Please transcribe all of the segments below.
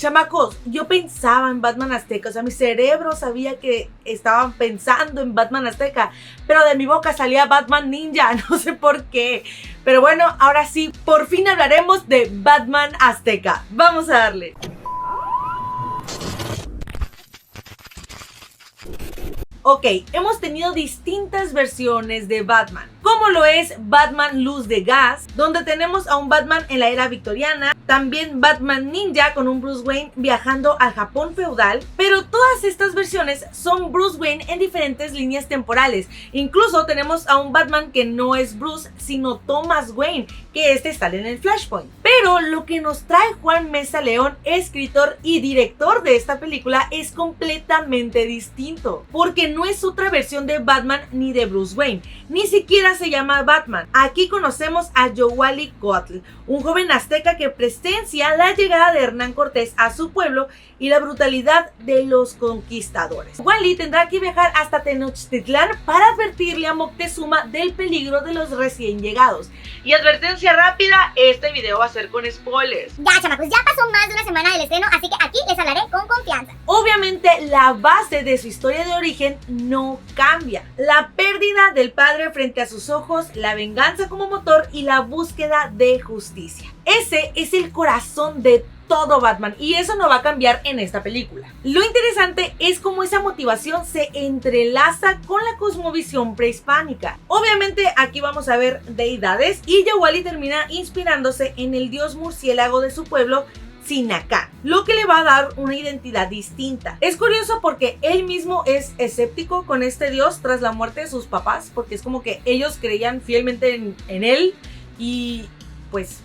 chamacos, yo pensaba en Batman Azteca, o sea, mi cerebro sabía que estaban pensando en Batman Azteca, pero de mi boca salía Batman Ninja, no sé por qué. Pero bueno, ahora sí, por fin hablaremos de Batman Azteca. Vamos a darle. Ok, hemos tenido distintas versiones de Batman, como lo es Batman Luz de Gas, donde tenemos a un Batman en la era victoriana, también Batman Ninja con un Bruce Wayne viajando al Japón feudal, pero todas estas versiones son Bruce Wayne en diferentes líneas temporales. Incluso tenemos a un Batman que no es Bruce, sino Thomas Wayne, que este sale en el Flashpoint. Pero lo que nos trae Juan Meza León, escritor y director de esta película, es completamente distinto, porque no es otra versión de Batman ni de Bruce Wayne, ni siquiera se llama Batman. Aquí conocemos a Quetzalcóatl, un joven azteca que presencia la llegada de Hernán Cortés a su pueblo y la brutalidad de los conquistadores. Wally tendrá que viajar hasta Tenochtitlán para advertirle a Moctezuma del peligro de los recién llegados. Y advertencia rápida, este video va a ser con spoilers. Ya, chamacos, ya pasó más de una semana del estreno, así que aquí les hablaré con confianza. Obviamente la base de su historia de origen no cambia. La pérdida del padre frente a sus ojos, la venganza como motor y la búsqueda de justicia. Ese es el corazón de todo Batman y eso no va a cambiar en esta película. Lo interesante es cómo esa motivación se entrelaza con la cosmovisión prehispánica. Obviamente aquí vamos a ver deidades y Wally termina inspirándose en el dios murciélago de su pueblo, Sinacán, lo que le va a dar una identidad distinta. Es curioso porque él mismo es escéptico con este dios tras la muerte de sus papás, porque es como que ellos creían fielmente en él y pues...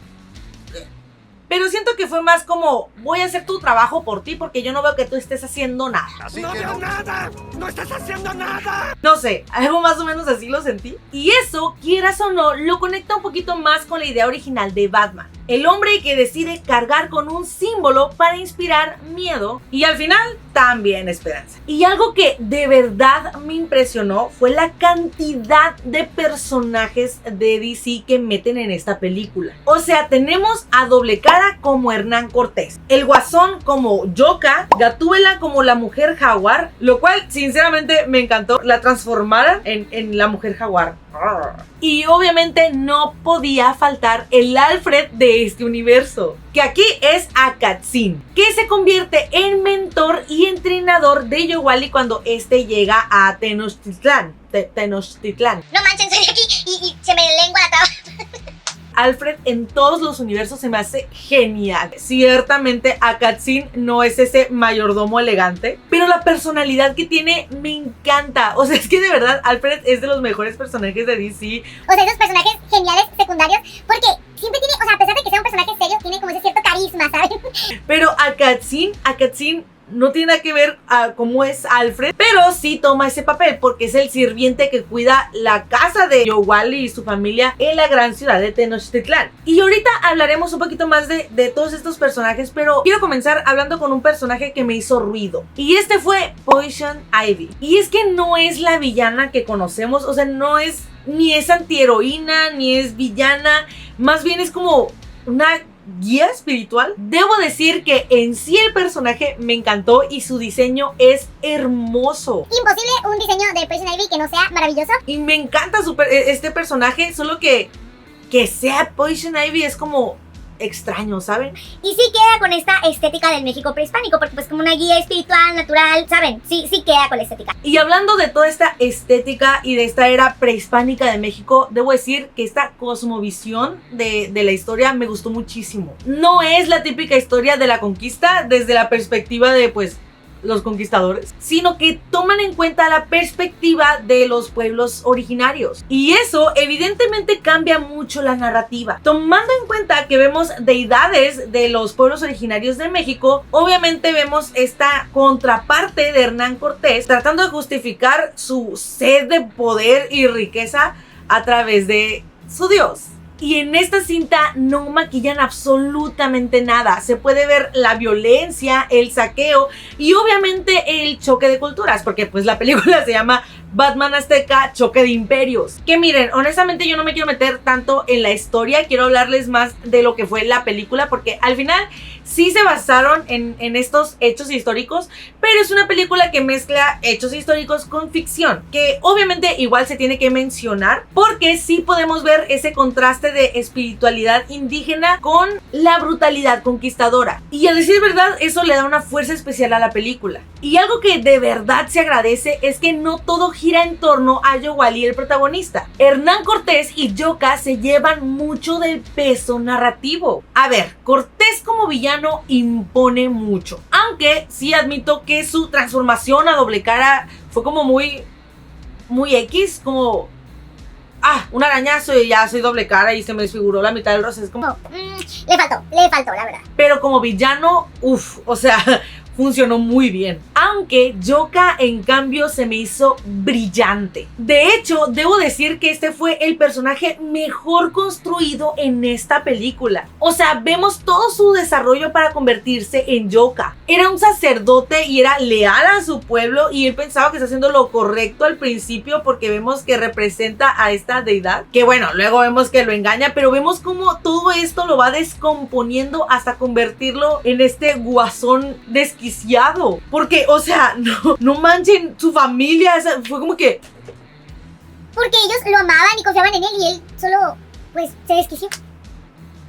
Pero siento que fue más como, voy a hacer tu trabajo por ti porque yo no veo que tú estés haciendo nada. Así no veo nada, no estás haciendo nada. No sé, algo más o menos así lo sentí. Y eso, quieras o no, lo conecta un poquito más con la idea original de Batman. El hombre que decide cargar con un símbolo para inspirar miedo y al final también esperanza. Y algo que de verdad me impresionó fue la cantidad de personajes de DC que meten en esta película. O sea, tenemos a Doble Cara como Hernán Cortés, el Guasón como Joka, Gatúbela como la Mujer Jaguar, lo cual sinceramente me encantó, la transformaran en la Mujer Jaguar. Y obviamente no podía faltar el Alfred de este universo, que aquí es Akatzin, que se convierte en mentor y entrenador de Wally cuando este llega a Tenochtitlán. No manchen, soy aquí y se me lengua la traba. Alfred en todos los universos se me hace genial. Ciertamente Akatzin no es ese mayordomo elegante, pero la personalidad que tiene me encanta. O sea, es que de verdad Alfred es de los mejores personajes de DC. O sea, esos personajes geniales secundarios, porque siempre tiene, o sea, a pesar de que sea un personaje serio, tiene como ese cierto carisma, ¿saben? Pero Akatzin no tiene nada que ver a cómo es Alfred, pero sí toma ese papel porque es el sirviente que cuida la casa de Wally y su familia en la gran ciudad de Tenochtitlán. Y ahorita hablaremos un poquito más de todos estos personajes, pero quiero comenzar hablando con un personaje que me hizo ruido. Y este fue Poison Ivy. Y es que no es la villana que conocemos, o sea, no es, ni es antiheroína, ni es villana, más bien es como una guía espiritual. Debo decir que en sí el personaje me encantó y su diseño es hermoso. Imposible un diseño de Poison Ivy que no sea maravilloso. Y me encanta este personaje, solo que sea Poison Ivy es como extraño, ¿saben? Y sí queda con esta estética del México prehispánico, porque pues como una guía espiritual, natural, ¿saben? Sí queda con la estética. Y hablando de toda esta estética y de esta era prehispánica de México, debo decir que esta cosmovisión de la historia me gustó muchísimo. No es la típica historia de la conquista desde la perspectiva de, pues, los conquistadores, sino que toman en cuenta la perspectiva de los pueblos originarios. Y eso evidentemente cambia mucho la narrativa. Tomando en cuenta que vemos deidades de los pueblos originarios de México, obviamente vemos esta contraparte de Hernán Cortés tratando de justificar su sed de poder y riqueza a través de su dios. Y en esta cinta no maquillan absolutamente nada. Se puede ver la violencia, el saqueo y obviamente el choque de culturas, porque pues la película se llama Batman Azteca, Choque de Imperios. Que miren, honestamente yo no me quiero meter tanto en la historia, quiero hablarles más de lo que fue la película, porque al final sí se basaron en estos hechos históricos, pero es una película que mezcla hechos históricos con ficción, que obviamente igual se tiene que mencionar, porque sí podemos ver ese contraste de espiritualidad indígena con la brutalidad conquistadora. Y a decir verdad, eso le da una fuerza especial a la película. Y algo que de verdad se agradece es que no todo gira en torno a Yowali, el protagonista. Hernán Cortés y Yoka se llevan mucho del peso narrativo. A ver, Cortés como villano impone mucho, aunque sí admito que su transformación a doble cara fue como muy X, como un arañazo y ya soy doble cara y se me desfiguró la mitad del rostro. Es como Le faltó, la verdad. pero como villano, o sea, funcionó muy bien. Aunque Yoka en cambio se me hizo brillante. De hecho, debo decir que este fue el personaje mejor construido en esta película. O sea, vemos todo su desarrollo para convertirse en Yoka. Era un sacerdote y era leal a su pueblo, y él pensaba que está haciendo lo correcto al principio porque vemos que representa a esta deidad, que bueno, luego vemos que lo engaña, pero vemos cómo todo esto lo va descomponiendo hasta convertirlo en este guasón desquiciado. Porque, o sea, no manchen su familia, o sea, fue como que... Porque ellos lo amaban y confiaban en él y él solo, pues, se desquició.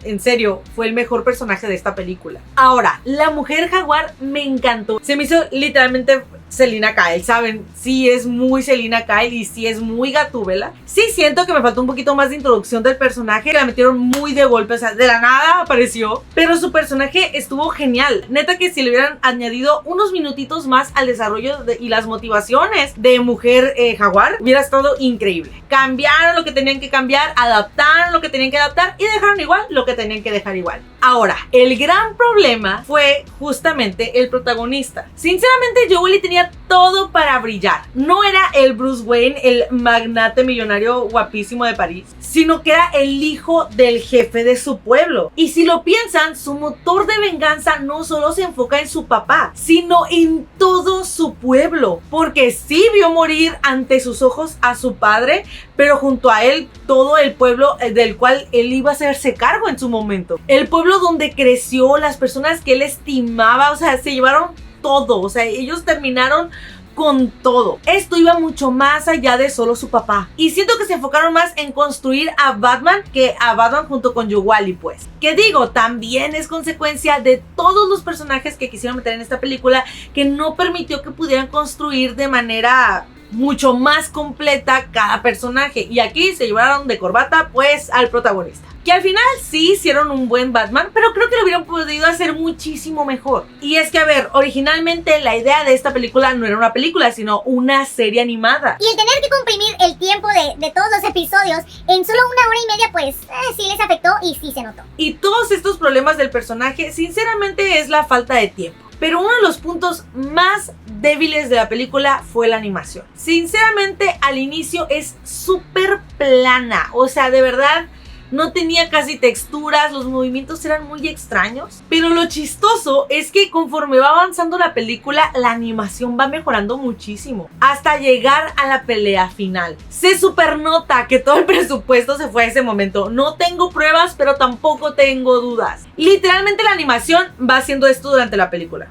En serio, fue el mejor personaje de esta película. Ahora, la mujer jaguar me encantó. Se me hizo literalmente Selina Kyle, ¿saben? Sí es muy Selina Kyle y sí es muy Gatúbela. Sí siento que me faltó un poquito más de introducción del personaje. La metieron muy de golpe, o sea, de la nada apareció. Pero su personaje estuvo genial. Neta que si le hubieran añadido unos minutitos más al desarrollo y las motivaciones de mujer jaguar, hubiera estado increíble. Cambiaron lo que tenían que cambiar, adaptaron lo que tenían que adaptar y dejaron igual lo que tenían que dejar igual. Ahora, el gran problema fue justamente el protagonista. Sinceramente, Yowali tenía todo para brillar. No era el Bruce Wayne, el magnate millonario guapísimo de París, sino que era el hijo del jefe de su pueblo. Y si lo piensan, su motor de venganza no solo se enfoca en su papá, sino en todo su pueblo, porque sí vio morir ante sus ojos a su padre, pero junto a él todo el pueblo del cual él iba a hacerse cargo en su momento. El pueblo donde creció, las personas que él estimaba, o sea, se llevaron todo, o sea, ellos terminaron con todo. Esto iba mucho más allá de solo su papá. Y siento que se enfocaron más en construir a Batman que a Batman junto con Yowali, pues. Que digo, también es consecuencia de todos los personajes que quisieron meter en esta película, que no permitió que pudieran construir de manera mucho más completa cada personaje. Y aquí se llevaron de corbata, pues, al protagonista. Que al final sí hicieron un buen Batman, pero creo que lo hubieran podido hacer muchísimo mejor. Y es que, a ver, originalmente la idea de esta película no era una película, sino una serie animada. Y el tener que comprimir el tiempo de todos los episodios en solo 1 hora y media, pues sí les afectó y sí se notó. Y todos estos problemas del personaje, sinceramente, es la falta de tiempo. Pero uno de los puntos más débiles de la película fue la animación. Sinceramente, al inicio es súper plana. O sea, de verdad, no tenía casi texturas, los movimientos eran muy extraños. Pero lo chistoso es que conforme va avanzando la película, la animación va mejorando muchísimo, hasta llegar a la pelea final. Se supernota que todo el presupuesto se fue a ese momento. No tengo pruebas, pero tampoco tengo dudas. Literalmente la animación va haciendo esto durante la película.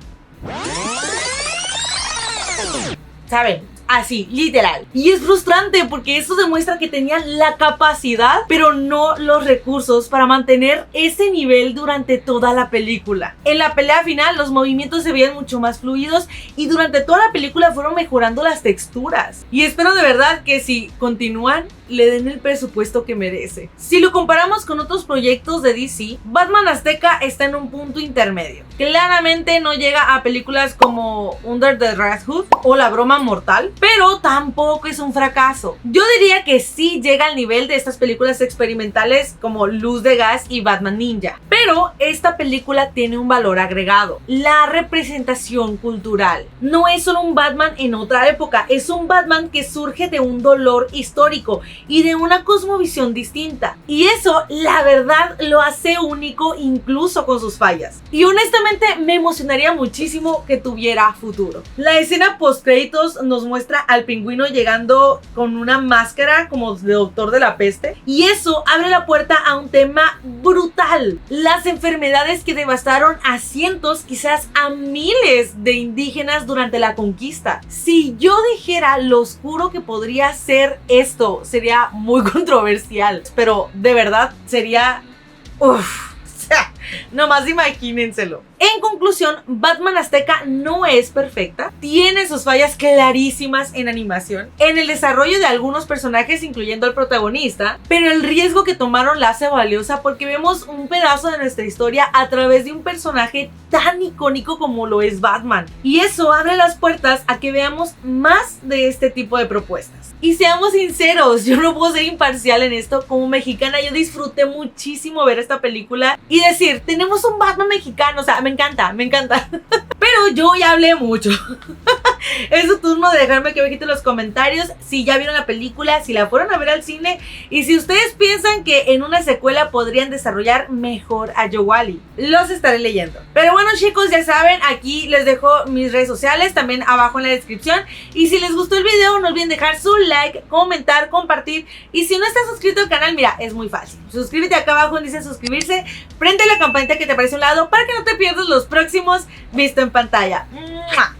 ¿Saben? Así, literal. Y es frustrante porque eso demuestra que tenían la capacidad, pero no los recursos para mantener ese nivel durante toda la película. En la pelea final los movimientos se veían mucho más fluidos y durante toda la película fueron mejorando las texturas. Y espero de verdad que si continúan, le den el presupuesto que merece. Si lo comparamos con otros proyectos de DC, Batman Azteca está en un punto intermedio. Claramente no llega a películas como Under the Red Hood o La Broma Mortal, pero tampoco es un fracaso. Yo diría que sí llega al nivel de estas películas experimentales como Luz de Gas y Batman Ninja. Pero esta película tiene un valor agregado: la representación cultural. No es solo un Batman en otra época, es un Batman que surge de un dolor histórico y de una cosmovisión distinta. Y eso, la verdad, lo hace único incluso con sus fallas. Y honestamente me emocionaría muchísimo que tuviera futuro. La escena post créditos nos muestra al pingüino llegando con una máscara como de doctor de la peste, y eso abre la puerta a un tema brutal: las enfermedades que devastaron a cientos, quizás a miles de indígenas durante la conquista. Si yo dijera lo oscuro que podría ser esto, sería muy controversial, pero de verdad sería... uff, nomás imagínenselo. En conclusión, Batman Azteca no es perfecta, tiene sus fallas clarísimas en animación, en el desarrollo de algunos personajes incluyendo al protagonista, pero el riesgo que tomaron la hace valiosa porque vemos un pedazo de nuestra historia a través de un personaje tan icónico como lo es Batman, y eso abre las puertas a que veamos más de este tipo de propuestas. Y seamos sinceros, yo no puedo ser imparcial en esto. Como mexicana yo disfruté muchísimo ver esta película y decir, tenemos un Batman mexicano, o sea, me encanta. Pero yo ya hablé mucho. Es su turno de dejarme aquí abajito en los comentarios si ya vieron la película, si la fueron a ver al cine y si ustedes piensan que en una secuela podrían desarrollar mejor a Joe Wally. Los estaré leyendo. Pero bueno, chicos, ya saben, aquí les dejo mis redes sociales también abajo en la descripción, y si les gustó el video no olviden dejar su like, comentar, compartir, y si no estás suscrito al canal, mira, es muy fácil. Suscríbete acá abajo donde dice suscribirse, prende la campanita que te aparece a un lado para que no te pierdas los próximos visto en pantalla. ¡Mua!